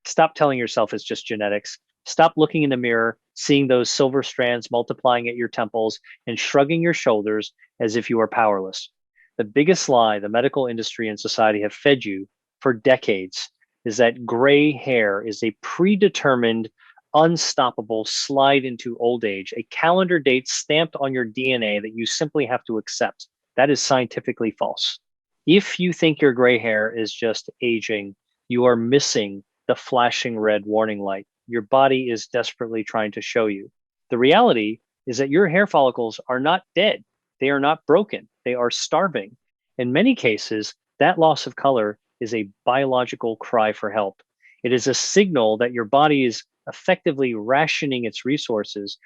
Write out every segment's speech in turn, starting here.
Stop telling yourself it's just genetics. Stop looking in the mirror, seeing those silver strands multiplying at your temples, and shrugging your shoulders as if you are powerless. The biggest lie the medical industry and society have fed you for decades is that gray hair is a predetermined, unstoppable slide into old age, a calendar date stamped on your DNA that you simply have to accept. That is scientifically false. If you think your gray hair is just aging, you are missing the flashing red warning light your body is desperately trying to show you. The reality is that your hair follicles are not dead. They are not broken. They are starving. In many cases, that loss of color is a biological cry for help. It is a signal that your body is effectively rationing its resources.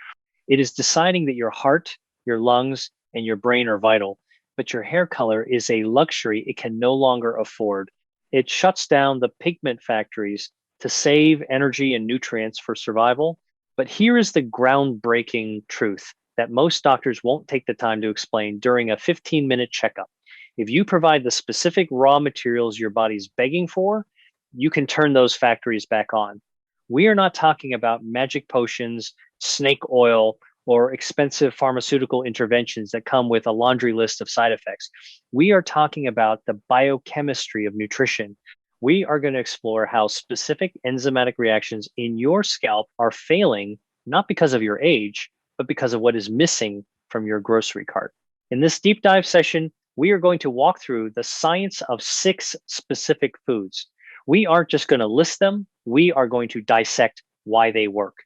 It is deciding that your heart, your lungs, and your brain are vital, but your hair color is a luxury it can no longer afford. It shuts down the pigment factories to save energy and nutrients for survival. But here is the groundbreaking truth that most doctors won't take the time to explain during a 15-minute checkup. If you provide the specific raw materials your body's begging for, you can turn those factories back on. We are not talking about magic potions, snake oil, or expensive pharmaceutical interventions that come with a laundry list of side effects. We are talking about the biochemistry of nutrition. We are going to explore how specific enzymatic reactions in your scalp are failing, not because of your age, but because of what is missing from your grocery cart. In this deep dive session, we are going to walk through the science of 6 specific foods. We aren't just going to list them, we are going to dissect why they work.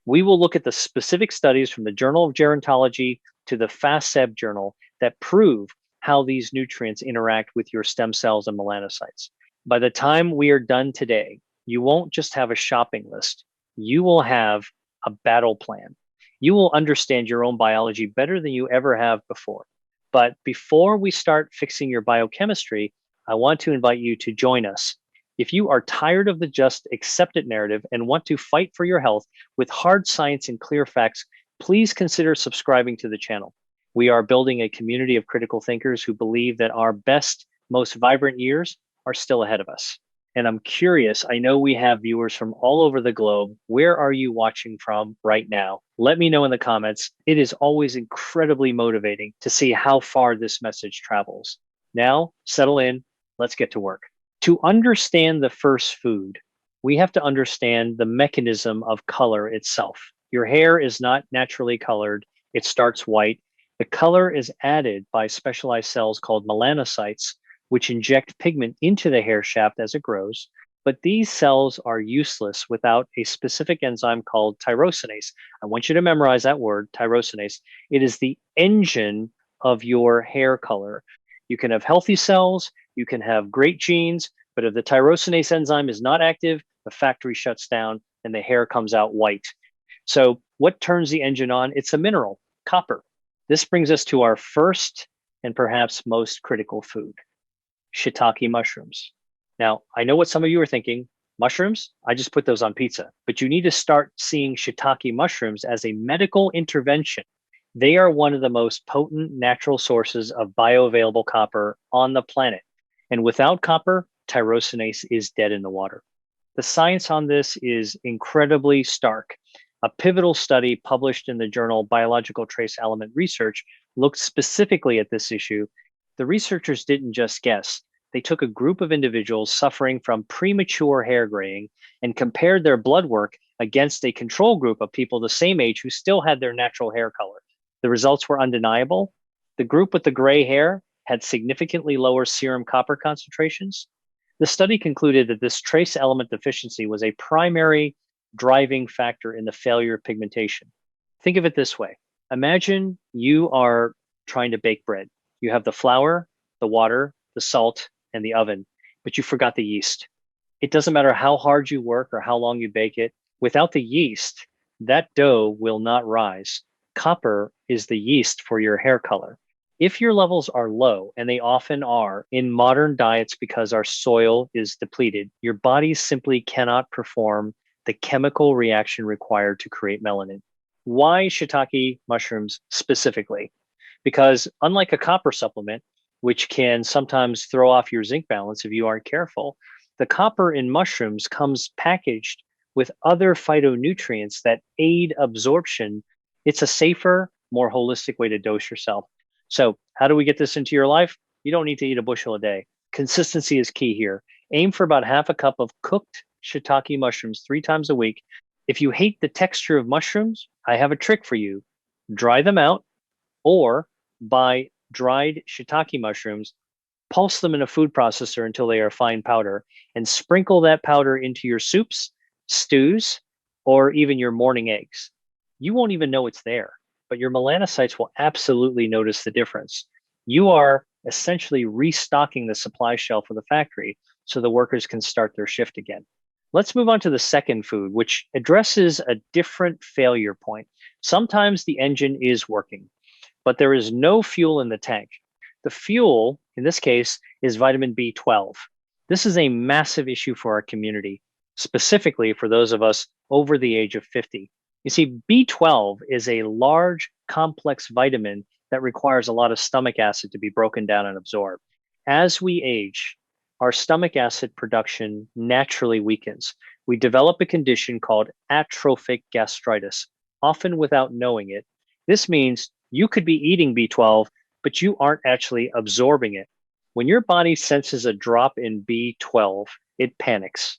We will look at the specific studies from the Journal of Gerontology to the FASEB journal that prove how these nutrients interact with your stem cells and melanocytes. By the time we are done today, you won't just have a shopping list. You will have a battle plan. You will understand your own biology better than you ever have before. But before we start fixing your biochemistry, I want to invite you to join us. If you are tired of the just accept it narrative and want to fight for your health with hard science and clear facts, please consider subscribing to the channel. We are building a community of critical thinkers who believe that our best, most vibrant years are still ahead of us. And I'm curious, I know we have viewers from all over the globe. Where are you watching from right now? Let me know in the comments. It is always incredibly motivating to see how far this message travels. Now, settle in. Let's get to work. To understand the first food, we have to understand the mechanism of color itself. Your hair is not naturally colored. It starts white. The color is added by specialized cells called melanocytes, which inject pigment into the hair shaft as it grows. But these cells are useless without a specific enzyme called tyrosinase. I want you to memorize that word, tyrosinase. It is the engine of your hair color. You can have healthy cells, you can have great genes, but if the tyrosinase enzyme is not active, the factory shuts down and the hair comes out white. So what turns the engine on? It's a mineral, copper. This brings us to our first and perhaps most critical food, shiitake mushrooms. Now, I know what some of you are thinking. Mushrooms? I just put those on pizza. But you need to start seeing shiitake mushrooms as a medical intervention. They are one of the most potent natural sources of bioavailable copper on the planet. And without copper, tyrosinase is dead in the water. The science on this is incredibly stark. A pivotal study published in the journal Biological Trace Element Research looked specifically at this issue. The researchers didn't just guess. They took a group of individuals suffering from premature hair graying and compared their blood work against a control group of people the same age who still had their natural hair color. The results were undeniable. The group with the gray hair had significantly lower serum copper concentrations. The study concluded that this trace element deficiency was a primary driving factor in the failure of pigmentation. Think of it this way. Imagine you are trying to bake bread. You have the flour, the water, the salt, and the oven, but you forgot the yeast. It doesn't matter how hard you work or how long you bake it. Without the yeast, that dough will not rise. Copper is the yeast for your hair color. If your levels are low, and they often are in modern diets because our soil is depleted, your body simply cannot perform the chemical reaction required to create melanin. Why shiitake mushrooms specifically? Because unlike a copper supplement, which can sometimes throw off your zinc balance if you aren't careful, The copper in mushrooms comes packaged with other phytonutrients that aid absorption. It's a safer, more holistic way to dose yourself. So, how do we get this into your life? You don't need to eat a bushel a day. Consistency is key here. Aim for about half a cup of cooked shiitake mushrooms 3 times a week. If you hate the texture of mushrooms, I have a trick for you. Dry them out or buy dried shiitake mushrooms, pulse them in a food processor until they are fine powder, and sprinkle that powder into your soups, stews, or even your morning eggs. You won't even know it's there, but your melanocytes will absolutely notice the difference. You are essentially restocking the supply shelf of the factory so the workers can start their shift again. Let's move on to the second food, which addresses a different failure point. Sometimes the engine is working, but there is no fuel in the tank. The fuel, in this case, is vitamin B12. This is a massive issue for our community, specifically for those of us over the age of 50. You see, B12 is a large, complex vitamin that requires a lot of stomach acid to be broken down and absorbed. As we age, our stomach acid production naturally weakens. We develop a condition called atrophic gastritis, often without knowing it. This means you could be eating B12, but you aren't actually absorbing it. When your body senses a drop in B12, it panics.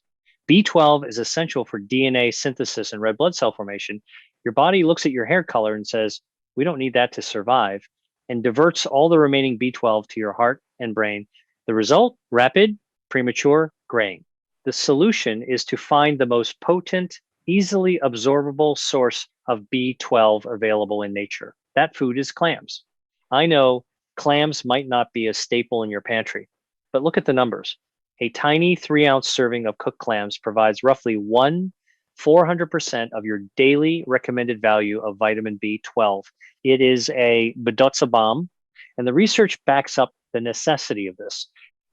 B12 is essential for DNA synthesis and red blood cell formation. Your body looks at your hair color and says, we don't need that to survive, and diverts all the remaining B12 to your heart and brain. The result, rapid, premature graying. The solution is to find the most potent, easily absorbable source of B12 available in nature. That food is clams. I know clams might not be a staple in your pantry, but look at the numbers. A tiny 3-ounce serving of cooked clams provides roughly 400% of your daily recommended value of vitamin B12. It is a Bedotza bomb, and the research backs up the necessity of this.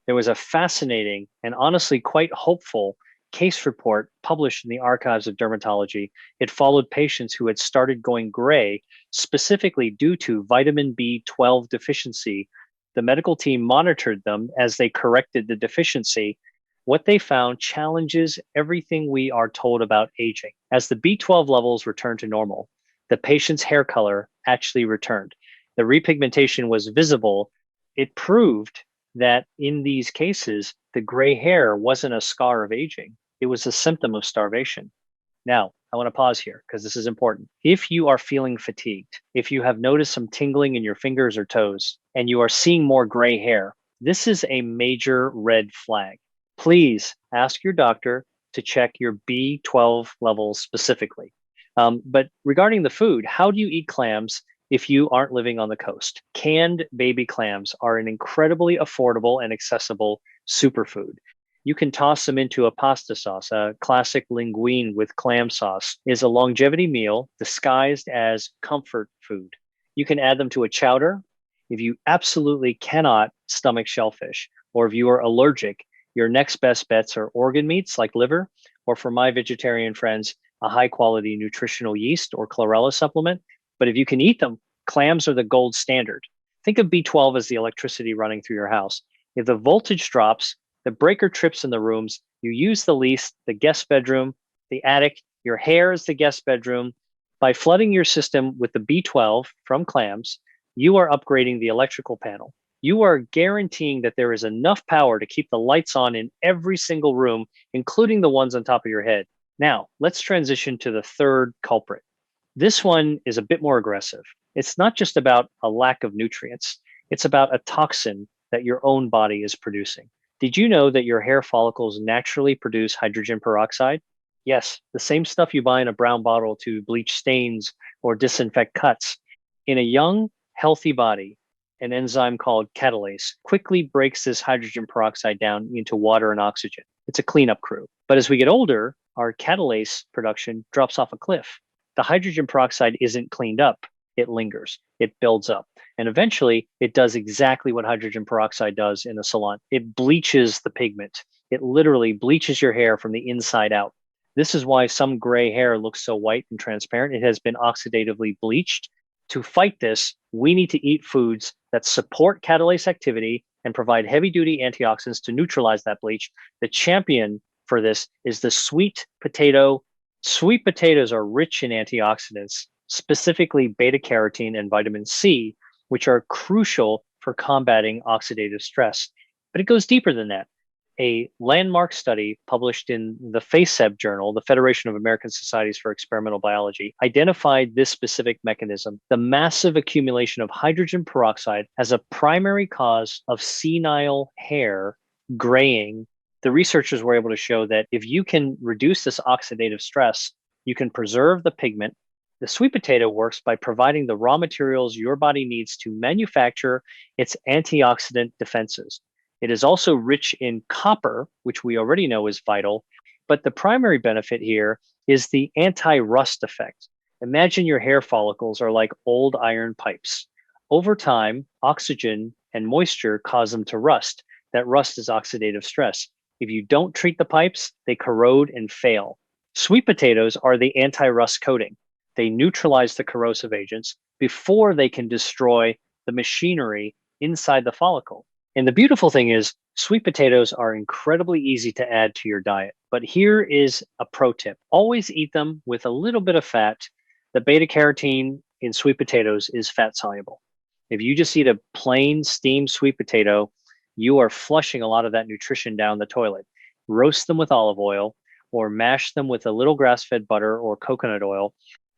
There was a fascinating and honestly quite hopeful case report published in the Archives of Dermatology. It followed patients who had started going gray specifically due to vitamin B12 deficiency. The medical team monitored them as they corrected the deficiency. What they found challenges everything we are told about aging. As the B12 levels returned to normal, the patient's hair color actually returned. The repigmentation was visible. It proved that in these cases, the gray hair wasn't a scar of aging. It was a symptom of starvation. Now, I want to pause here because this is important. If you are feeling fatigued, if you have noticed some tingling in your fingers or toes, and you are seeing more gray hair, this is a major red flag. Please ask your doctor to check your B12 levels specifically. But regarding the food, how do you eat clams if you aren't living on the coast? Canned baby clams are an incredibly affordable and accessible superfood. You can toss them into a pasta sauce. A classic linguine with clam sauce is a longevity meal disguised as comfort food. You can add them to a chowder. If you absolutely cannot stomach shellfish, or if you are allergic, your next best bets are organ meats like liver, or for my vegetarian friends, a high quality nutritional yeast or chlorella supplement. But if you can eat them, clams are the gold standard. Think of B12 as the electricity running through your house. If the voltage drops, the breaker trips in the rooms, you use the least, the guest bedroom, the attic, your hair is the guest bedroom. By flooding your system with the B12 from clams, you are upgrading the electrical panel. You are guaranteeing that there is enough power to keep the lights on in every single room, including the ones on top of your head. Now, let's transition to the third culprit. This one is a bit more aggressive. It's not just about a lack of nutrients. It's about a toxin that your own body is producing. Did you know that your hair follicles naturally produce hydrogen peroxide? Yes, the same stuff you buy in a brown bottle to bleach stains or disinfect cuts. In a young, healthy body, an enzyme called Catalase quickly breaks this hydrogen peroxide down into water and oxygen. It's a cleanup crew. But as we get older, our Catalase production drops off a cliff. The hydrogen peroxide isn't cleaned up. It lingers, it builds up, and eventually it does exactly what hydrogen peroxide does in the salon. It bleaches the pigment. It literally bleaches your hair from the inside out. This is why some gray hair looks so white and transparent. It has been oxidatively bleached. To fight this, we need to eat foods that support catalase activity and provide heavy-duty antioxidants to neutralize that bleach. The champion for this is the sweet potato. Sweet potatoes are rich in antioxidants, specifically beta carotene and vitamin C, which are crucial for combating oxidative stress. But it goes deeper than that. A landmark study published in the FACEB journal, the Federation of American Societies for Experimental Biology, identified this specific mechanism, the massive accumulation of hydrogen peroxide, as a primary cause of senile hair graying. The researchers were able to show that if you can reduce this oxidative stress, you can preserve the pigment. The sweet potato works by providing the raw materials your body needs to manufacture its antioxidant defenses. It is also rich in copper, which we already know is vital, but the primary benefit here is the anti-rust effect. Imagine your hair follicles are like old iron pipes. Over time, oxygen and moisture cause them to rust. That rust is oxidative stress. If you don't treat the pipes, they corrode and fail. Sweet potatoes are the anti-rust coating. They neutralize the corrosive agents before they can destroy the machinery inside the follicle. And the beautiful thing is, sweet potatoes are incredibly easy to add to your diet. But here is a pro tip. Always eat them with a little bit of fat. The beta carotene in sweet potatoes is fat soluble. If you just eat a plain steamed sweet potato, you are flushing a lot of that nutrition down the toilet. Roast them with olive oil or mash them with a little grass-fed butter or coconut oil.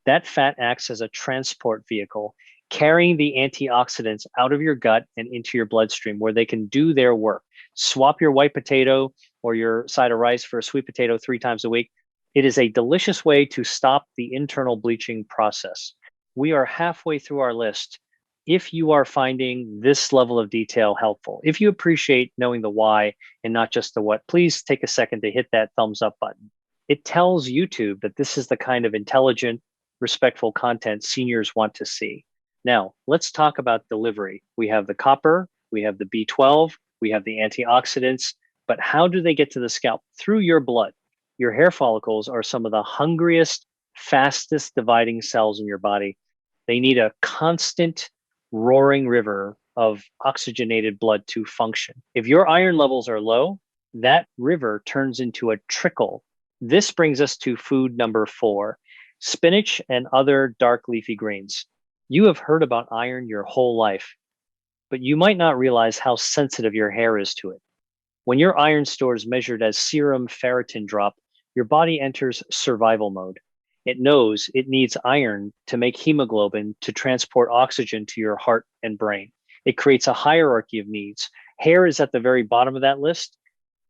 That fat acts as a transport vehicle, carrying the antioxidants out of your gut and into your bloodstream where they can do their work. Swap your white potato or your side of rice for a sweet potato 3 times a week. It is a delicious way to stop the internal bleaching process. We are halfway through our list. If you are finding this level of detail helpful, if you appreciate knowing the why and not just the what, please take a second to hit that thumbs up button. It tells YouTube that this is the kind of intelligent, respectful content seniors want to see. Now, let's talk about delivery. We have the copper, we have the B12, we have the antioxidants, but how do they get to the scalp? Through your blood. Your hair follicles are some of the hungriest, fastest dividing cells in your body. They need a constant roaring river of oxygenated blood to function. If your iron levels are low, that river turns into a trickle. This brings us to food number 4, spinach and other dark leafy greens. You have heard about iron your whole life, but you might not realize how sensitive your hair is to it. When your iron stores measured as serum ferritin drop, your body enters survival mode. It knows it needs iron to make hemoglobin to transport oxygen to your heart and brain. It creates a hierarchy of needs. Hair is at the very bottom of that list.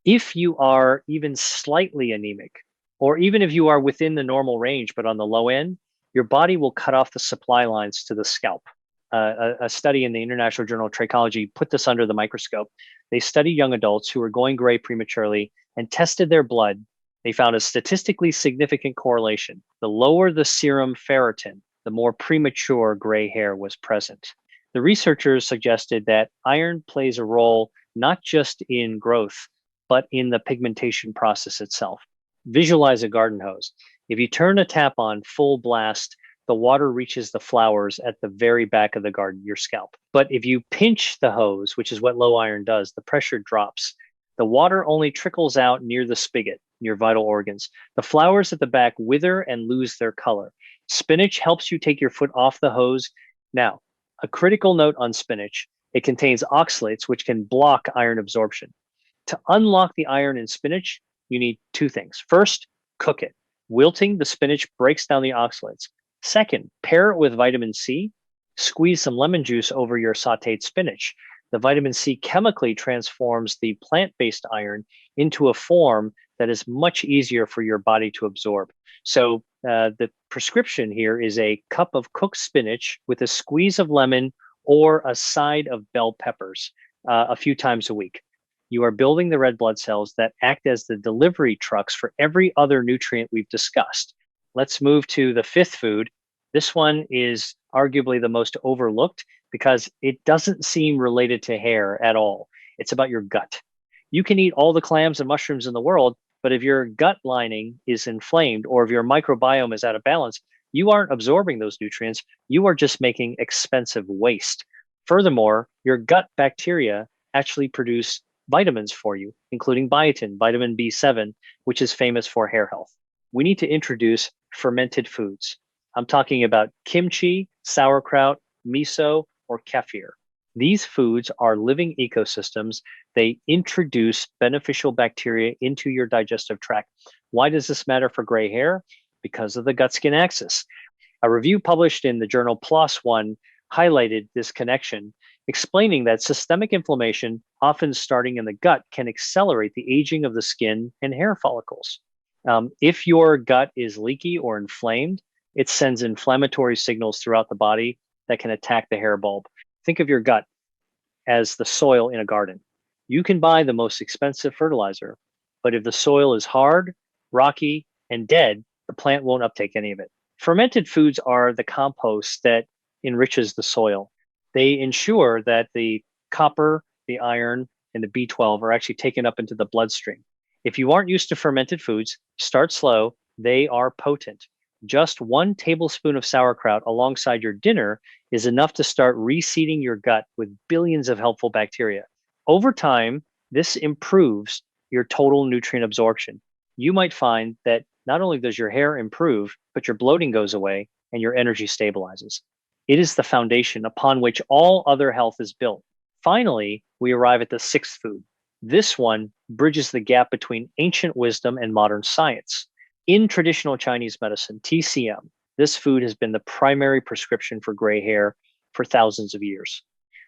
If you are even slightly anemic, or even if you are within the normal range but on the low end, your body will cut off the supply lines to the scalp. A study in the International Journal of Trichology put this under the microscope. They studied young adults who were going gray prematurely and tested their blood. They found a statistically significant correlation. The lower the serum ferritin, the more premature gray hair was present. The researchers suggested that iron plays a role not just in growth, but in the pigmentation process itself. Visualize a garden hose. If you turn a tap on full blast, the water reaches the flowers at the very back of the garden, your scalp. But if you pinch the hose, which is what low iron does, the pressure drops. The water only trickles out near the spigot, your vital organs. The flowers at the back wither and lose their color. Spinach helps you take your foot off the hose. Now, a critical note on spinach, it contains oxalates, which can block iron absorption. To unlock the iron in spinach, you need 2 things. First, cook it. Wilting the spinach breaks down the oxalates. Second, pair it with vitamin C. Squeeze some lemon juice over your sauteed spinach. The vitamin C chemically transforms the plant-based iron into a form that is much easier for your body to absorb. So the prescription here is a cup of cooked spinach with a squeeze of lemon or a side of bell peppers a few times a week. You are building the red blood cells that act as the delivery trucks for every other nutrient we've discussed. Let's move to the 5th food. This one is arguably the most overlooked because it doesn't seem related to hair at all. It's about your gut. You can eat all the clams and mushrooms in the world, but if your gut lining is inflamed or if your microbiome is out of balance, you aren't absorbing those nutrients. You are just making expensive waste. Furthermore, your gut bacteria actually produce vitamins for you, including biotin, vitamin B7, which is famous for hair health. We need to introduce fermented foods. I'm talking about kimchi, sauerkraut, miso, or kefir. These foods are living ecosystems. They introduce beneficial bacteria into your digestive tract. Why does this matter for gray hair? Because of the gut skin axis. A review published in the journal PLOS One highlighted this connection, explaining that systemic inflammation, often starting in the gut, can accelerate the aging of the skin and hair follicles. If your gut is leaky or inflamed, it sends inflammatory signals throughout the body that can attack the hair bulb. Think of your gut as the soil in a garden. You can buy the most expensive fertilizer, but if the soil is hard, rocky, and dead, the plant won't uptake any of it. Fermented foods are the compost that enriches the soil. They ensure that the copper, the iron, and the B12 are actually taken up into the bloodstream. If you aren't used to fermented foods, start slow. They are potent. Just 1 tablespoon of sauerkraut alongside your dinner is enough to start reseeding your gut with billions of helpful bacteria. Over time, this improves your total nutrient absorption. You might find that not only does your hair improve, but your bloating goes away and your energy stabilizes. It is the foundation upon which all other health is built. Finally, we arrive at the 6th food. This one bridges the gap between ancient wisdom and modern science. In traditional Chinese medicine, TCM, this food has been the primary prescription for gray hair for thousands of years.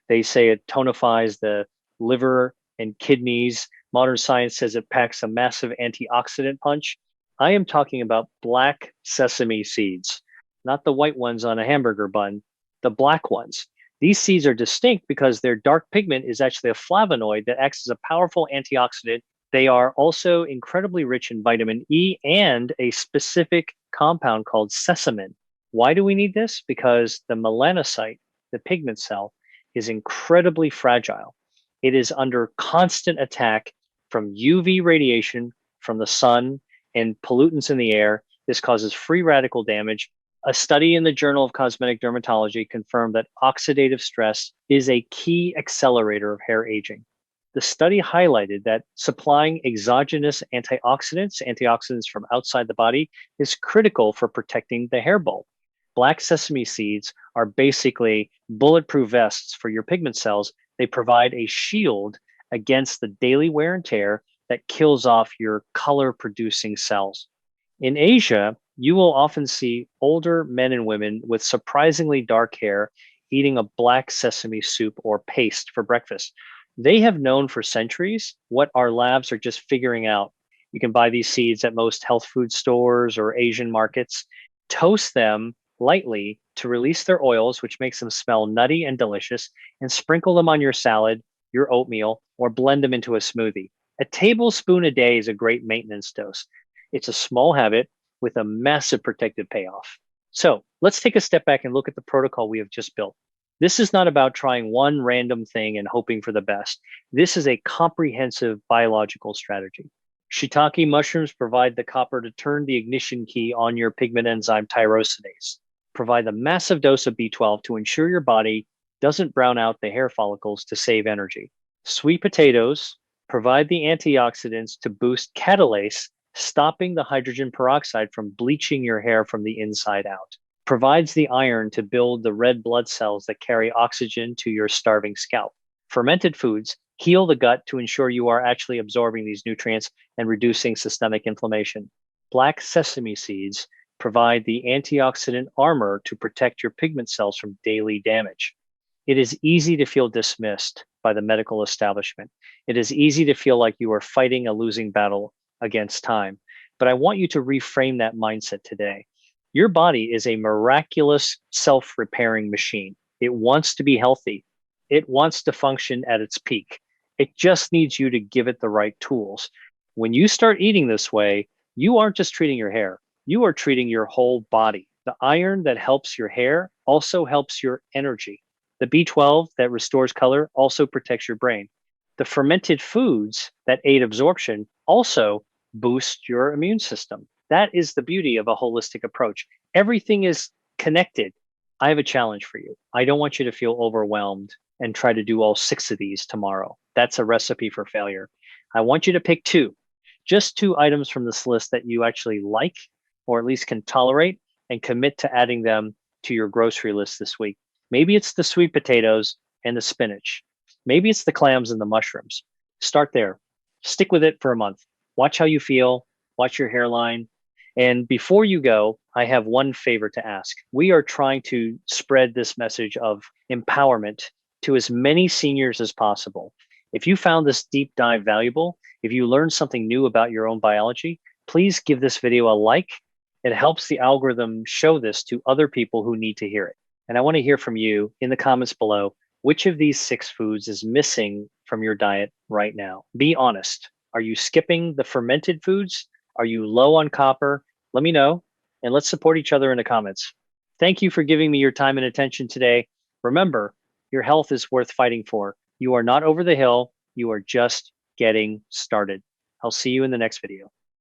They say it tonifies the liver and kidneys. Modern science says it packs a massive antioxidant punch. I am talking about black sesame seeds, not the white ones on a hamburger bun, the black ones. These seeds are distinct because their dark pigment is actually a flavonoid that acts as a powerful antioxidant. They are also incredibly rich in vitamin E and a specific compound called sesamin. Why do we need this? Because the melanocyte, the pigment cell, is incredibly fragile. It is under constant attack from UV radiation from the sun and pollutants in the air. This causes free radical damage. A study in the Journal of Cosmetic Dermatology confirmed that oxidative stress is a key accelerator of hair aging. The study highlighted that supplying exogenous antioxidants from outside the body, is critical for protecting the hair bulb. Black sesame seeds are basically bulletproof vests for your pigment cells. They provide a shield against the daily wear and tear that kills off your color producing cells. In Asia, you will often see older men and women with surprisingly dark hair eating a black sesame soup or paste for breakfast. They have known for centuries what our labs are just figuring out. You can buy these seeds at most health food stores or Asian markets. Toast them lightly to release their oils, which makes them smell nutty and delicious, and sprinkle them on your salad, your oatmeal, or blend them into a smoothie. A tablespoon a day is a great maintenance dose. It's a small habit with a massive protective payoff. So let's take a step back and look at the protocol we have just built. This is not about trying one random thing and hoping for the best. This is a comprehensive biological strategy. Shiitake mushrooms provide the copper to turn the ignition key on your pigment enzyme tyrosinase. Provide a massive dose of B12 to ensure your body doesn't brown out the hair follicles to save energy. Sweet potatoes provide the antioxidants to boost catalase, stopping the hydrogen peroxide from bleaching your hair from the inside out. Provides the iron to build the red blood cells that carry oxygen to your starving scalp. Fermented foods heal the gut to ensure you are actually absorbing these nutrients and reducing systemic inflammation. Black sesame seeds provide the antioxidant armor to protect your pigment cells from daily damage. It is easy to feel dismissed by the medical establishment. It is easy to feel like you are fighting a losing battle against time. But I want you to reframe that mindset today. Your body is a miraculous self-repairing machine. It wants to be healthy. It wants to function at its peak. It just needs you to give it the right tools. When you start eating this way, you aren't just treating your hair. You are treating your whole body. The iron that helps your hair also helps your energy. The B12 that restores color also protects your brain. The fermented foods that aid absorption also boost your immune system. That is the beauty of a holistic approach. Everything is connected. I have a challenge for you. I don't want you to feel overwhelmed and try to do all 6 of these tomorrow. That's a recipe for failure. I want you to pick 2, just 2 items from this list that you actually like, or at least can tolerate, and commit to adding them to your grocery list this week. Maybe it's the sweet potatoes and the spinach. Maybe it's the clams and the mushrooms. Start there. Stick with it for a month. Watch how you feel. Watch your hairline. And before you go, I have one favor to ask. We are trying to spread this message of empowerment to as many seniors as possible. If you found this deep dive valuable, if you learned something new about your own biology, please give this video a like. It helps the algorithm show this to other people who need to hear it. And I want to hear from you in the comments below. Which of these 6 foods is missing from your diet right now? Be honest. Are you skipping the fermented foods? Are you low on copper? Let me know, and let's support each other in the comments. Thank you for giving me your time and attention today. Remember, your health is worth fighting for. You are not over the hill. You are just getting started. I'll see you in the next video.